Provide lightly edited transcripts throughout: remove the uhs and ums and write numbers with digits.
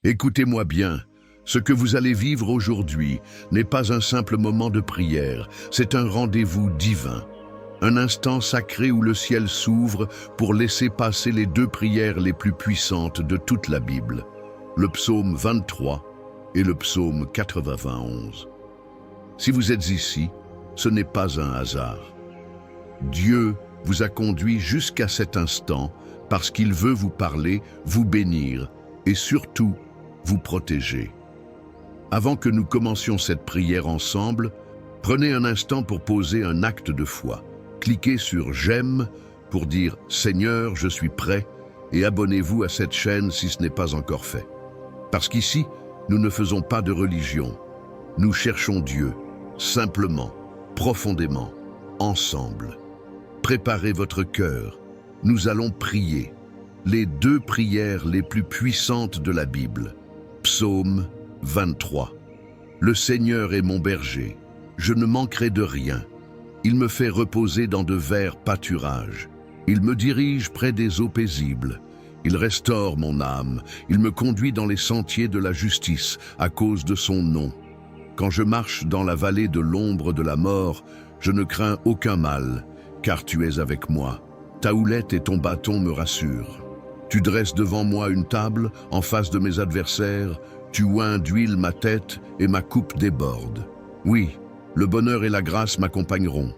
Écoutez-moi bien, ce que vous allez vivre aujourd'hui n'est pas un simple moment de prière, c'est un rendez-vous divin. Un instant sacré où le ciel s'ouvre pour laisser passer les deux prières les plus puissantes de toute la Bible, le psaume 23 et le psaume 91. Si vous êtes ici, ce n'est pas un hasard. Dieu vous a conduit jusqu'à cet instant parce qu'il veut vous parler, vous bénir et surtout vous protéger. Avant que nous commencions cette prière ensemble, prenez un instant pour poser un acte de foi. Cliquez sur « J'aime » pour dire « Seigneur, je suis prêt » et abonnez-vous à cette chaîne si ce n'est pas encore fait. Parce qu'ici, nous ne faisons pas de religion. Nous cherchons Dieu, simplement, profondément, ensemble. Préparez votre cœur. Nous allons prier. Les deux prières les plus puissantes de la Bible. Psaume 23. Le Seigneur est mon berger. Je ne manquerai de rien. Il me fait reposer dans de verts pâturages. Il me dirige près des eaux paisibles. Il restaure mon âme. Il me conduit dans les sentiers de la justice à cause de son nom. Quand je marche dans la vallée de l'ombre de la mort, je ne crains aucun mal, car tu es avec moi. Ta houlette et ton bâton me rassurent. Tu dresses devant moi une table en face de mes adversaires. Tu oins d'huile ma tête et ma coupe déborde. Oui, le bonheur et la grâce m'accompagneront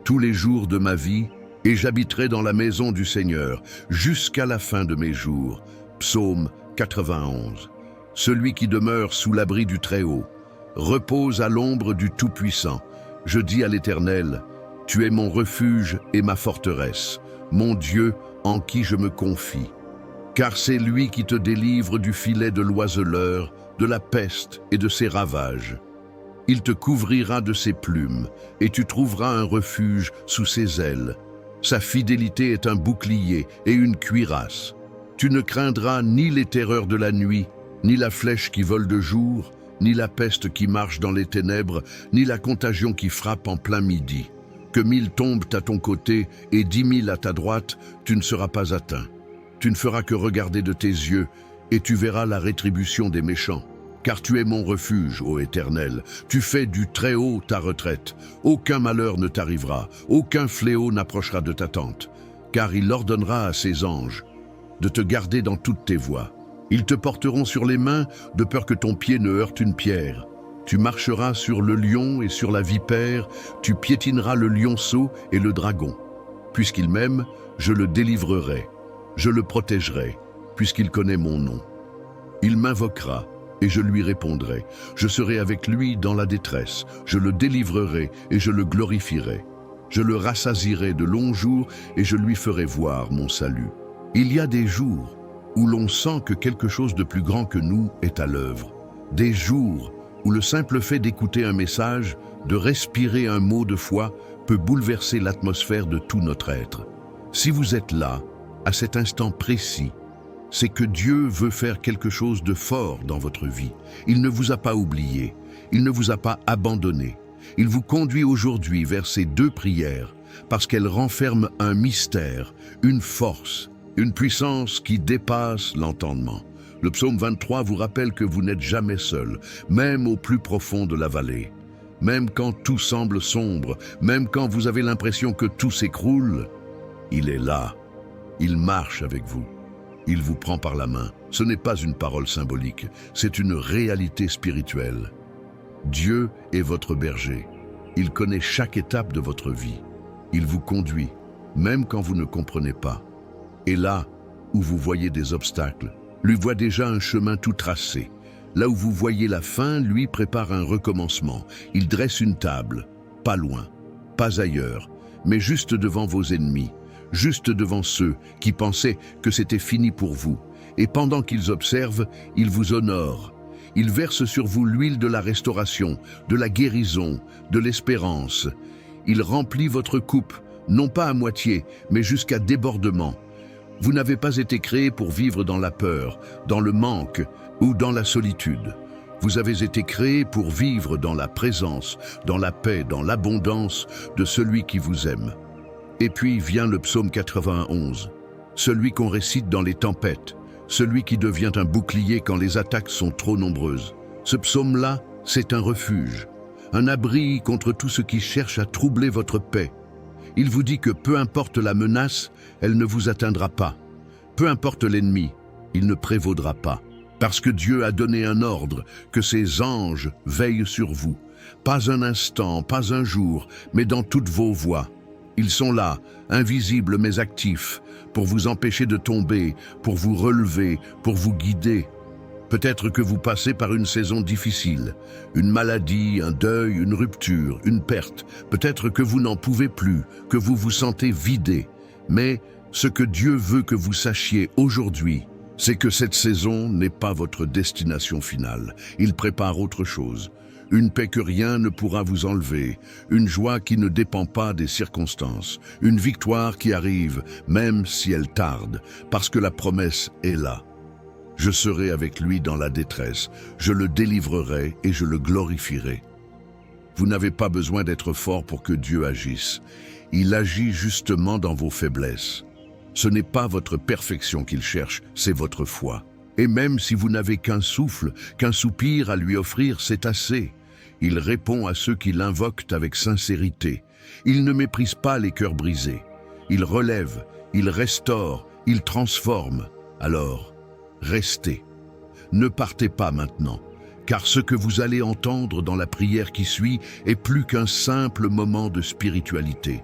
tous les jours de ma vie et j'habiterai dans la maison du Seigneur jusqu'à la fin de mes jours. Psaume 91. Celui qui demeure sous l'abri du Très-Haut repose à l'ombre du Tout-Puissant. Je dis à l'Éternel, tu es mon refuge et ma forteresse, mon Dieu en qui je me confie. Car c'est lui qui te délivre du filet de l'oiseleur, de la peste et de ses ravages. Il te couvrira de ses plumes, et tu trouveras un refuge sous ses ailes. Sa fidélité est un bouclier et une cuirasse. Tu ne craindras ni les terreurs de la nuit, ni la flèche qui vole de jour, ni la peste qui marche dans les ténèbres, ni la contagion qui frappe en plein midi. Que 1000 tombent à ton côté et 10 000 à ta droite, tu ne seras pas atteint. Tu ne feras que regarder de tes yeux, et tu verras la rétribution des méchants. Car tu es mon refuge, ô Éternel, tu fais du Très-Haut ta retraite. Aucun malheur ne t'arrivera, aucun fléau n'approchera de ta tente. Car il ordonnera à ses anges de te garder dans toutes tes voies. Ils te porteront sur les mains, de peur que ton pied ne heurte une pierre. Tu marcheras sur le lion et sur la vipère, tu piétineras le lionceau et le dragon. Puisqu'il m'aime, je le délivrerai, je le protégerai, puisqu'il connaît mon nom. Il m'invoquera, et je lui répondrai. Je serai avec lui dans la détresse, je le délivrerai et je le glorifierai. Je le rassasierai de longs jours et je lui ferai voir mon salut. Il y a des jours où l'on sent que quelque chose de plus grand que nous est à l'œuvre. Des jours où le simple fait d'écouter un message, de respirer un mot de foi, peut bouleverser l'atmosphère de tout notre être. Si vous êtes là, à cet instant précis, c'est que Dieu veut faire quelque chose de fort dans votre vie. Il ne vous a pas oublié, il ne vous a pas abandonné. Il vous conduit aujourd'hui vers ces deux prières parce qu'elles renferment un mystère, une force, une puissance qui dépasse l'entendement. Le psaume 23 vous rappelle que vous n'êtes jamais seul, même au plus profond de la vallée. Même quand tout semble sombre, même quand vous avez l'impression que tout s'écroule, il est là, il marche avec vous. Il vous prend par la main. Ce n'est pas une parole symbolique, c'est une réalité spirituelle. Dieu est votre berger. Il connaît chaque étape de votre vie. Il vous conduit, même quand vous ne comprenez pas. Et là où vous voyez des obstacles, lui voit déjà un chemin tout tracé. Là où vous voyez la fin, lui prépare un recommencement. Il dresse une table, pas loin, pas ailleurs, mais juste devant vos ennemis. Juste devant ceux qui pensaient que c'était fini pour vous. Et pendant qu'ils observent, il vous honore. Il verse sur vous l'huile de la restauration, de la guérison, de l'espérance. Il remplit votre coupe, non pas à moitié, mais jusqu'à débordement. Vous n'avez pas été créé pour vivre dans la peur, dans le manque ou dans la solitude. Vous avez été créé pour vivre dans la présence, dans la paix, dans l'abondance de celui qui vous aime. Et puis vient le psaume 91, celui qu'on récite dans les tempêtes, celui qui devient un bouclier quand les attaques sont trop nombreuses. Ce psaume-là, c'est un refuge, un abri contre tout ce qui cherche à troubler votre paix. Il vous dit que peu importe la menace, elle ne vous atteindra pas. Peu importe l'ennemi, il ne prévaudra pas. Parce que Dieu a donné un ordre, que ses anges veillent sur vous. Pas un instant, pas un jour, mais dans toutes vos voies. Ils sont là, invisibles mais actifs, pour vous empêcher de tomber, pour vous relever, pour vous guider. Peut-être que vous passez par une saison difficile, une maladie, un deuil, une rupture, une perte. Peut-être que vous n'en pouvez plus, que vous vous sentez vidé. Mais ce que Dieu veut que vous sachiez aujourd'hui, c'est que cette saison n'est pas votre destination finale. Il prépare autre chose. Une paix que rien ne pourra vous enlever, une joie qui ne dépend pas des circonstances, une victoire qui arrive, même si elle tarde, parce que la promesse est là. Je serai avec lui dans la détresse, je le délivrerai et je le glorifierai. Vous n'avez pas besoin d'être fort pour que Dieu agisse. Il agit justement dans vos faiblesses. Ce n'est pas votre perfection qu'il cherche, c'est votre foi. Et même si vous n'avez qu'un souffle, qu'un soupir à lui offrir, c'est assez. Il répond à ceux qui l'invoquent avec sincérité. Il ne méprise pas les cœurs brisés. Il relève, il restaure, il transforme. Alors, restez. Ne partez pas maintenant, car ce que vous allez entendre dans la prière qui suit est plus qu'un simple moment de spiritualité.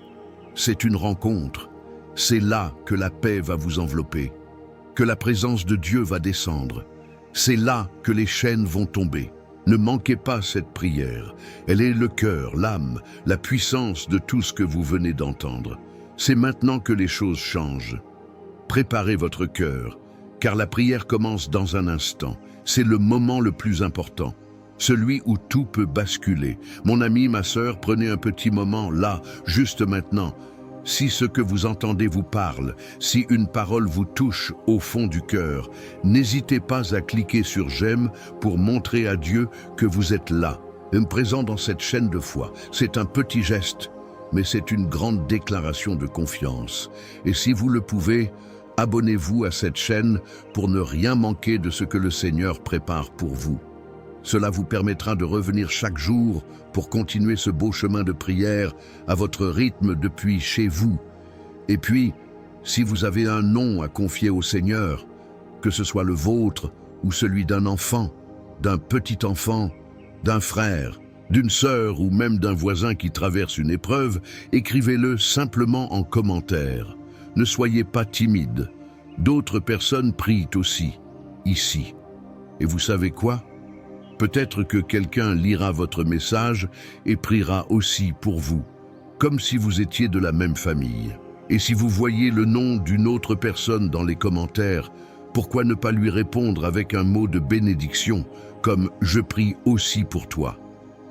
C'est une rencontre. C'est là que la paix va vous envelopper, que la présence de Dieu va descendre. C'est là que les chaînes vont tomber. Ne manquez pas cette prière. Elle est le cœur, l'âme, la puissance de tout ce que vous venez d'entendre. C'est maintenant que les choses changent. Préparez votre cœur, car la prière commence dans un instant. C'est le moment le plus important, celui où tout peut basculer. Mon ami, ma sœur, prenez un petit moment, là, juste maintenant. Si ce que vous entendez vous parle, si une parole vous touche au fond du cœur, n'hésitez pas à cliquer sur j'aime pour montrer à Dieu que vous êtes là, présent dans cette chaîne de foi. C'est un petit geste, mais c'est une grande déclaration de confiance. Et si vous le pouvez, abonnez-vous à cette chaîne pour ne rien manquer de ce que le Seigneur prépare pour vous. Cela vous permettra de revenir chaque jour pour continuer ce beau chemin de prière à votre rythme depuis chez vous. Et puis, si vous avez un nom à confier au Seigneur, que ce soit le vôtre ou celui d'un enfant, d'un petit enfant, d'un frère, d'une sœur ou même d'un voisin qui traverse une épreuve, écrivez-le simplement en commentaire. Ne soyez pas timide. D'autres personnes prient aussi, ici. Et vous savez quoi ? Peut-être que quelqu'un lira votre message et priera aussi pour vous, comme si vous étiez de la même famille. Et si vous voyez le nom d'une autre personne dans les commentaires, pourquoi ne pas lui répondre avec un mot de bénédiction, comme « Je prie aussi pour toi ».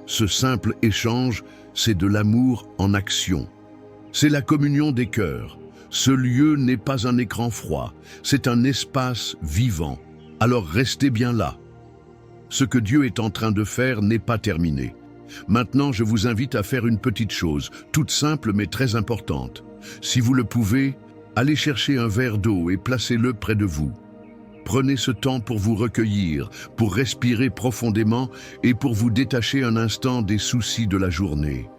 Ce simple échange, c'est de l'amour en action. C'est la communion des cœurs. Ce lieu n'est pas un écran froid, c'est un espace vivant. Alors restez bien là. Ce que Dieu est en train de faire n'est pas terminé. Maintenant, je vous invite à faire une petite chose, toute simple mais très importante. Si vous le pouvez, allez chercher un verre d'eau et placez-le près de vous. Prenez ce temps pour vous recueillir, pour respirer profondément et pour vous détacher un instant des soucis de la journée.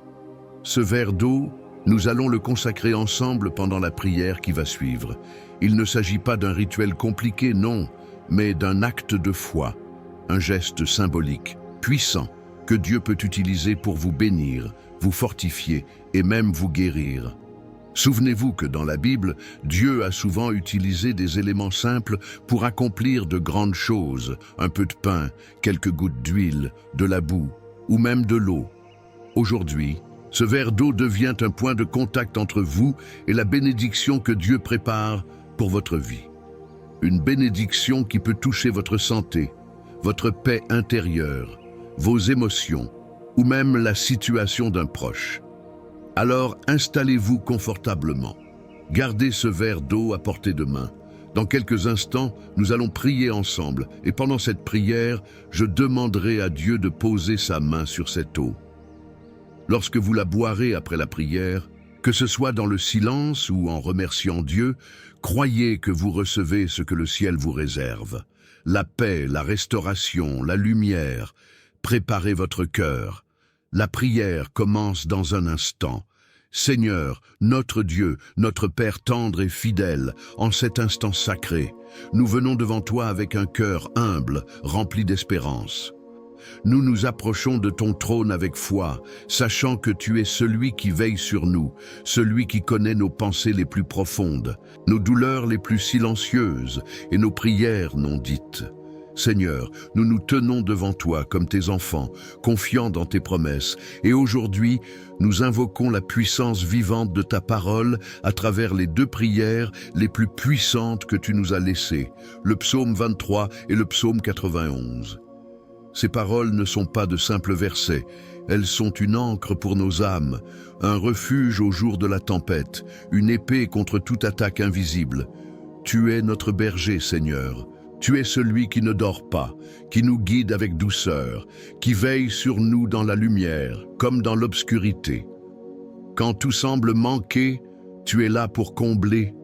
Ce verre d'eau, nous allons le consacrer ensemble pendant la prière qui va suivre. Il ne s'agit pas d'un rituel compliqué, non, mais d'un acte de foi. Un geste symbolique, puissant, que Dieu peut utiliser pour vous bénir, vous fortifier et même vous guérir. Souvenez-vous que dans la Bible, Dieu a souvent utilisé des éléments simples pour accomplir de grandes choses, un peu de pain, quelques gouttes d'huile, de la boue ou même de l'eau. Aujourd'hui, ce verre d'eau devient un point de contact entre vous et la bénédiction que Dieu prépare pour votre vie. Une bénédiction qui peut toucher votre santé, votre paix intérieure, vos émotions ou même la situation d'un proche. Alors installez-vous confortablement. Gardez ce verre d'eau à portée de main. Dans quelques instants, nous allons prier ensemble et pendant cette prière, je demanderai à Dieu de poser sa main sur cette eau. Lorsque vous la boirez après la prière, Que ce soit dans le silence ou en remerciant Dieu, croyez que vous recevez ce que le ciel vous réserve. La paix, la restauration, la lumière. Préparez votre cœur. La prière commence dans un instant. Seigneur, notre Dieu, notre Père tendre et fidèle, en cet instant sacré, nous venons devant toi avec un cœur humble, rempli d'espérance. Nous nous approchons de ton trône avec foi, sachant que tu es celui qui veille sur nous, celui qui connaît nos pensées les plus profondes, nos douleurs les plus silencieuses et nos prières non dites. Seigneur, nous nous tenons devant toi comme tes enfants, confiants dans tes promesses, et aujourd'hui, nous invoquons la puissance vivante de ta parole à travers les deux prières les plus puissantes que tu nous as laissées, le psaume 23 et le psaume 91. Ces paroles ne sont pas de simples versets, elles sont une ancre pour nos âmes, un refuge au jour de la tempête, une épée contre toute attaque invisible. Tu es notre berger, Seigneur. Tu es celui qui ne dort pas, qui nous guide avec douceur, qui veille sur nous dans la lumière, comme dans l'obscurité. Quand tout semble manquer, tu es là pour combler.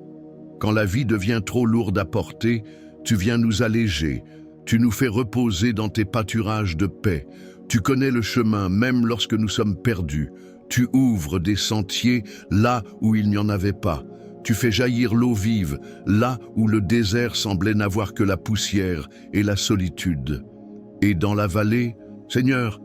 Quand la vie devient trop lourde à porter, tu viens nous alléger. Tu nous fais reposer dans tes pâturages de paix. Tu connais le chemin même lorsque nous sommes perdus. Tu ouvres des sentiers là où il n'y en avait pas. Tu fais jaillir l'eau vive, là où le désert semblait n'avoir que la poussière et la solitude. Et dans la vallée, Seigneur,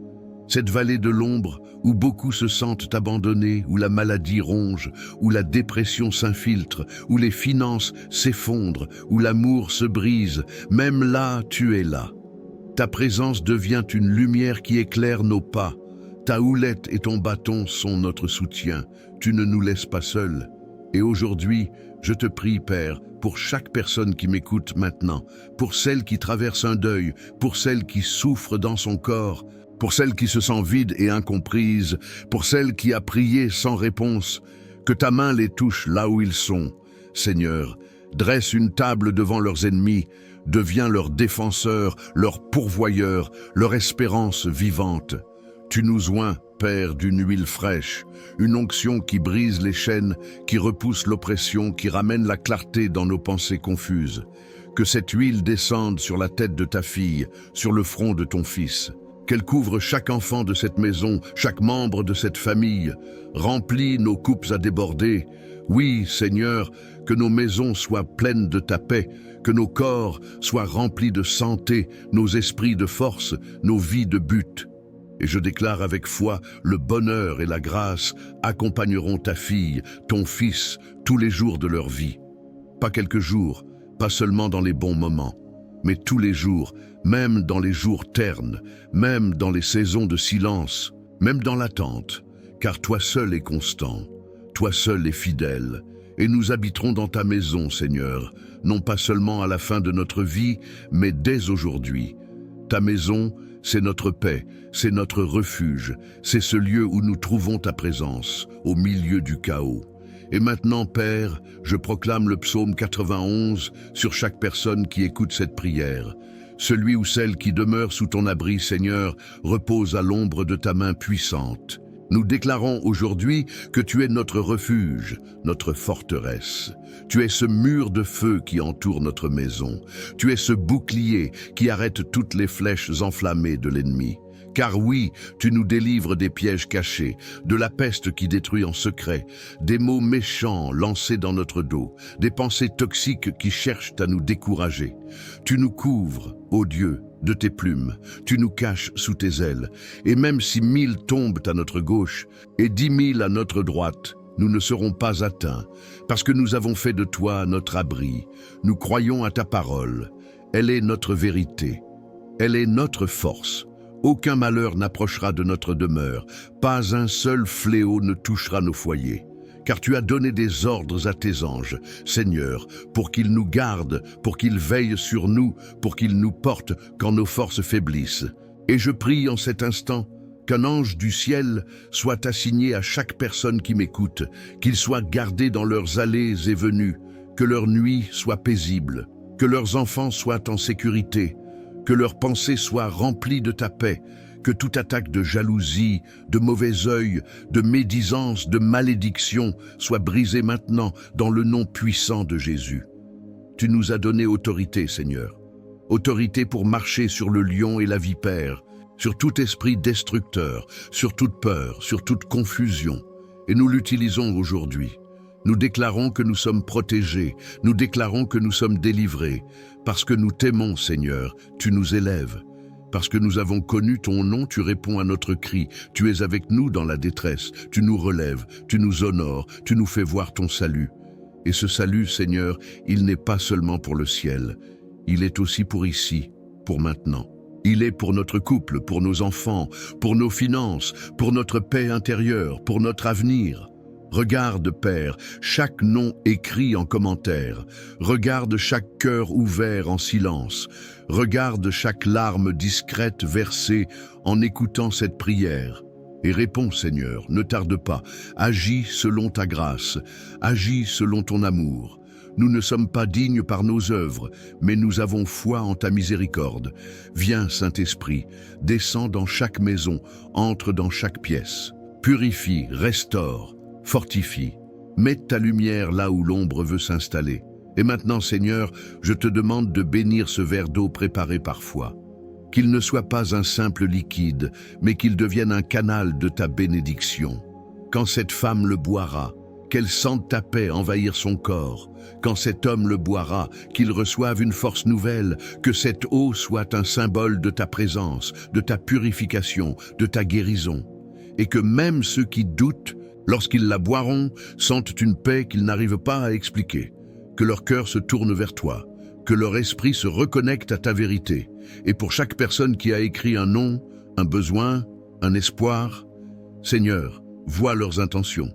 cette vallée de l'ombre où beaucoup se sentent abandonnés, où la maladie ronge, où la dépression s'infiltre, où les finances s'effondrent, où l'amour se brise, même là, tu es là. Ta présence devient une lumière qui éclaire nos pas. Ta houlette et ton bâton sont notre soutien. Tu ne nous laisses pas seuls. Et aujourd'hui, je te prie, Père, pour chaque personne qui m'écoute maintenant, pour celle qui traverse un deuil, pour celle qui souffre dans son corps, pour celle qui se sent vide et incomprise, pour celle qui a prié sans réponse, que ta main les touche là où ils sont. Seigneur, dresse une table devant leurs ennemis, deviens leur défenseur, leur pourvoyeur, leur espérance vivante. Tu nous oins, Père, d'une huile fraîche, une onction qui brise les chaînes, qui repousse l'oppression, qui ramène la clarté dans nos pensées confuses. Que cette huile descende sur la tête de ta fille, sur le front de ton fils. Qu'elle couvre chaque enfant de cette maison, chaque membre de cette famille. Remplis nos coupes à déborder. Oui, Seigneur, que nos maisons soient pleines de ta paix, que nos corps soient remplis de santé, nos esprits de force, nos vies de but. Et je déclare avec foi, le bonheur et la grâce accompagneront ta fille, ton fils, tous les jours de leur vie. Pas quelques jours, pas seulement dans les bons moments, mais tous les jours, même dans les jours ternes, même dans les saisons de silence, même dans l'attente, car toi seul es constant, toi seul es fidèle, et nous habiterons dans ta maison, Seigneur, non pas seulement à la fin de notre vie, mais dès aujourd'hui. Ta maison, c'est notre paix, c'est notre refuge, c'est ce lieu où nous trouvons ta présence, au milieu du chaos. Et maintenant, Père, je proclame le psaume 91 sur chaque personne qui écoute cette prière. Celui ou celle qui demeure sous ton abri, Seigneur, repose à l'ombre de ta main puissante. Nous déclarons aujourd'hui que tu es notre refuge, notre forteresse. Tu es ce mur de feu qui entoure notre maison. Tu es ce bouclier qui arrête toutes les flèches enflammées de l'ennemi. Car oui, tu nous délivres des pièges cachés, de la peste qui détruit en secret, des mots méchants lancés dans notre dos, des pensées toxiques qui cherchent à nous décourager. Tu nous couvres, ô Dieu, de tes plumes, tu nous caches sous tes ailes, et même si 1000 tombent à notre gauche et 10 000 à notre droite, nous ne serons pas atteints, parce que nous avons fait de toi notre abri. Nous croyons à ta parole. Elle est notre vérité. Elle est notre force. Aucun malheur n'approchera de notre demeure. Pas un seul fléau ne touchera nos foyers. Car tu as donné des ordres à tes anges, Seigneur, pour qu'ils nous gardent, pour qu'ils veillent sur nous, pour qu'ils nous portent quand nos forces faiblissent. Et je prie en cet instant qu'un ange du ciel soit assigné à chaque personne qui m'écoute, qu'ils soient gardés dans leurs allées et venues, que leur nuit soit paisible, que leurs enfants soient en sécurité, que leurs pensées soient remplies de ta paix, que toute attaque de jalousie, de mauvais œil, de médisance, de malédiction soit brisée maintenant dans le nom puissant de Jésus. Tu nous as donné autorité, Seigneur. Autorité pour marcher sur le lion et la vipère, sur tout esprit destructeur, sur toute peur, sur toute confusion. Et nous l'utilisons aujourd'hui. Nous déclarons que nous sommes protégés, nous déclarons que nous sommes délivrés. Parce que nous t'aimons, Seigneur, tu nous élèves. Parce que nous avons connu ton nom, tu réponds à notre cri. Tu es avec nous dans la détresse, tu nous relèves, tu nous honores, tu nous fais voir ton salut. Et ce salut, Seigneur, il n'est pas seulement pour le ciel, il est aussi pour ici, pour maintenant. Il est pour notre couple, pour nos enfants, pour nos finances, pour notre paix intérieure, pour notre avenir. Regarde, Père, chaque nom écrit en commentaire. Regarde chaque cœur ouvert en silence. Regarde chaque larme discrète versée en écoutant cette prière. Et réponds, Seigneur, ne tarde pas. Agis selon ta grâce. Agis selon ton amour. Nous ne sommes pas dignes par nos œuvres, mais nous avons foi en ta miséricorde. Viens, Saint-Esprit, descends dans chaque maison, entre dans chaque pièce. Purifie, restaure, fortifie. Mets ta lumière là où l'ombre veut s'installer. Et maintenant, Seigneur, je te demande de bénir ce verre d'eau préparé par foi. Qu'il ne soit pas un simple liquide, mais qu'il devienne un canal de ta bénédiction. Quand cette femme le boira, qu'elle sente ta paix envahir son corps. Quand cet homme le boira, qu'il reçoive une force nouvelle, que cette eau soit un symbole de ta présence, de ta purification, de ta guérison. Et que même ceux qui doutent, lorsqu'ils la boiront, sentent une paix qu'ils n'arrivent pas à expliquer. Que leur cœur se tourne vers toi, que leur esprit se reconnecte à ta vérité. Et pour chaque personne qui a écrit un nom, un besoin, un espoir, Seigneur, vois leurs intentions.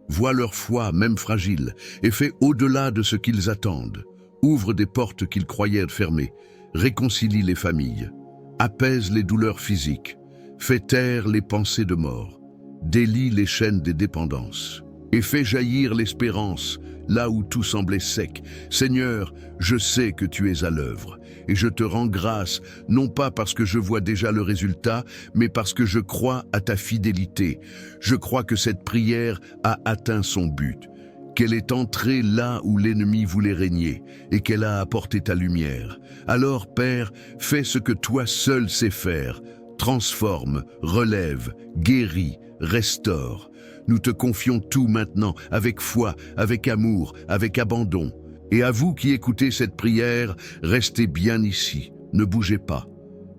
Vois leur foi, même fragile, et fais au-delà de ce qu'ils attendent. Ouvre des portes qu'ils croyaient fermées. Réconcilie les familles. Apaise les douleurs physiques. Fais taire les pensées de mort. Délie les chaînes des dépendances. Et fais jaillir l'espérance, là où tout semblait sec. Seigneur, je sais que tu es à l'œuvre. Et je te rends grâce, non pas parce que je vois déjà le résultat, mais parce que je crois à ta fidélité. Je crois que cette prière a atteint son but, qu'elle est entrée là où l'ennemi voulait régner, et qu'elle a apporté ta lumière. Alors, Père, fais ce que toi seul sais faire. Transforme, relève, guéris, restaure. Nous te confions tout maintenant, avec foi, avec amour, avec abandon. Et à vous qui écoutez cette prière, restez bien ici, ne bougez pas,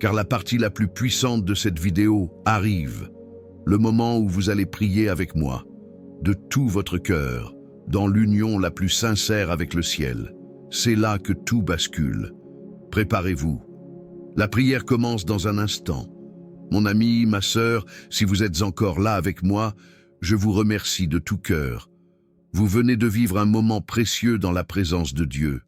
car la partie la plus puissante de cette vidéo arrive. Le moment où vous allez prier avec moi, de tout votre cœur, dans l'union la plus sincère avec le ciel. C'est là que tout bascule. Préparez-vous. La prière commence dans un instant. Mon ami, ma sœur, si vous êtes encore là avec moi, je vous remercie de tout cœur. Vous venez de vivre un moment précieux dans la présence de Dieu,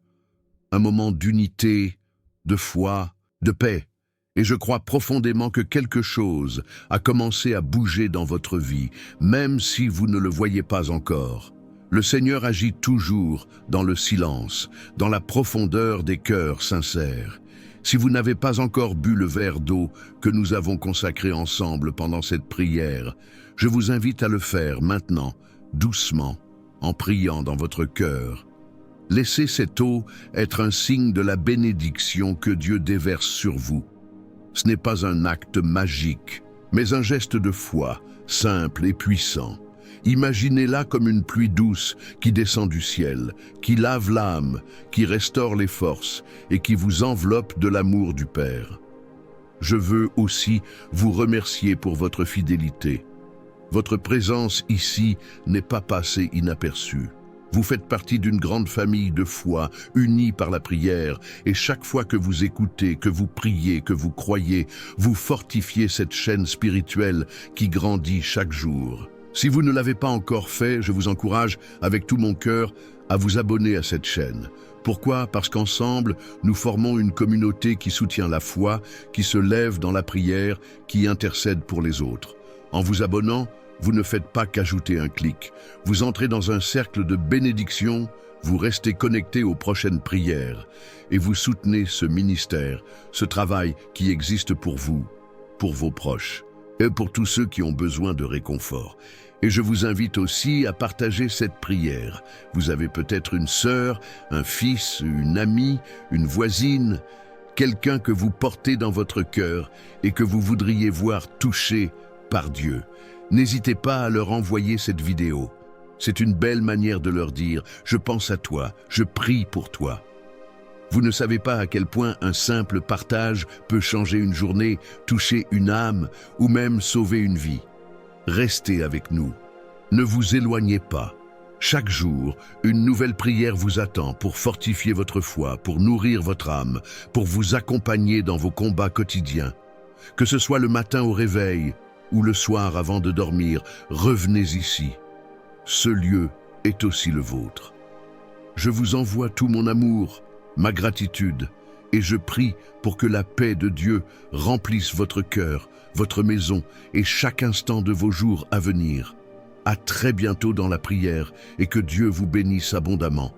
un moment d'unité, de foi, de paix. Et je crois profondément que quelque chose a commencé à bouger dans votre vie, même si vous ne le voyez pas encore. Le Seigneur agit toujours dans le silence, dans la profondeur des cœurs sincères. Si vous n'avez pas encore bu le verre d'eau que nous avons consacré ensemble pendant cette prière, je vous invite à le faire maintenant, doucement, en priant dans votre cœur. Laissez cette eau être un signe de la bénédiction que Dieu déverse sur vous. Ce n'est pas un acte magique, mais un geste de foi, simple et puissant. Imaginez-la comme une pluie douce qui descend du ciel, qui lave l'âme, qui restaure les forces et qui vous enveloppe de l'amour du Père. Je veux aussi vous remercier pour votre fidélité. Votre présence ici n'est pas passée inaperçue. Vous faites partie d'une grande famille de foi, unie par la prière, et chaque fois que vous écoutez, que vous priez, que vous croyez, vous fortifiez cette chaîne spirituelle qui grandit chaque jour. Si vous ne l'avez pas encore fait, je vous encourage, avec tout mon cœur, à vous abonner à cette chaîne. Pourquoi? Parce qu'ensemble, nous formons une communauté qui soutient la foi, qui se lève dans la prière, qui intercède pour les autres. En vous abonnant, vous ne faites pas qu'ajouter un clic. Vous entrez dans un cercle de bénédiction, vous restez connecté aux prochaines prières et vous soutenez ce ministère, ce travail qui existe pour vous. pour vos proches et pour tous ceux qui ont besoin de réconfort. Et je vous invite aussi à partager cette prière. Vous avez peut-être une sœur, un fils, une amie, une voisine, quelqu'un que vous portez dans votre cœur et que vous voudriez voir touché par Dieu. N'hésitez pas à leur envoyer cette vidéo. C'est une belle manière de leur dire « Je pense à toi, je prie pour toi ». Vous ne savez pas à quel point un simple partage peut changer une journée, toucher une âme ou même sauver une vie. Restez avec nous. Ne vous éloignez pas. Chaque jour, une nouvelle prière vous attend pour fortifier votre foi, pour nourrir votre âme, pour vous accompagner dans vos combats quotidiens. Que ce soit le matin au réveil ou le soir avant de dormir, revenez ici. Ce lieu est aussi le vôtre. Je vous envoie tout mon amour, ma gratitude, et je prie pour que la paix de Dieu remplisse votre cœur, votre maison et chaque instant de vos jours à venir. À très bientôt dans la prière et que Dieu vous bénisse abondamment.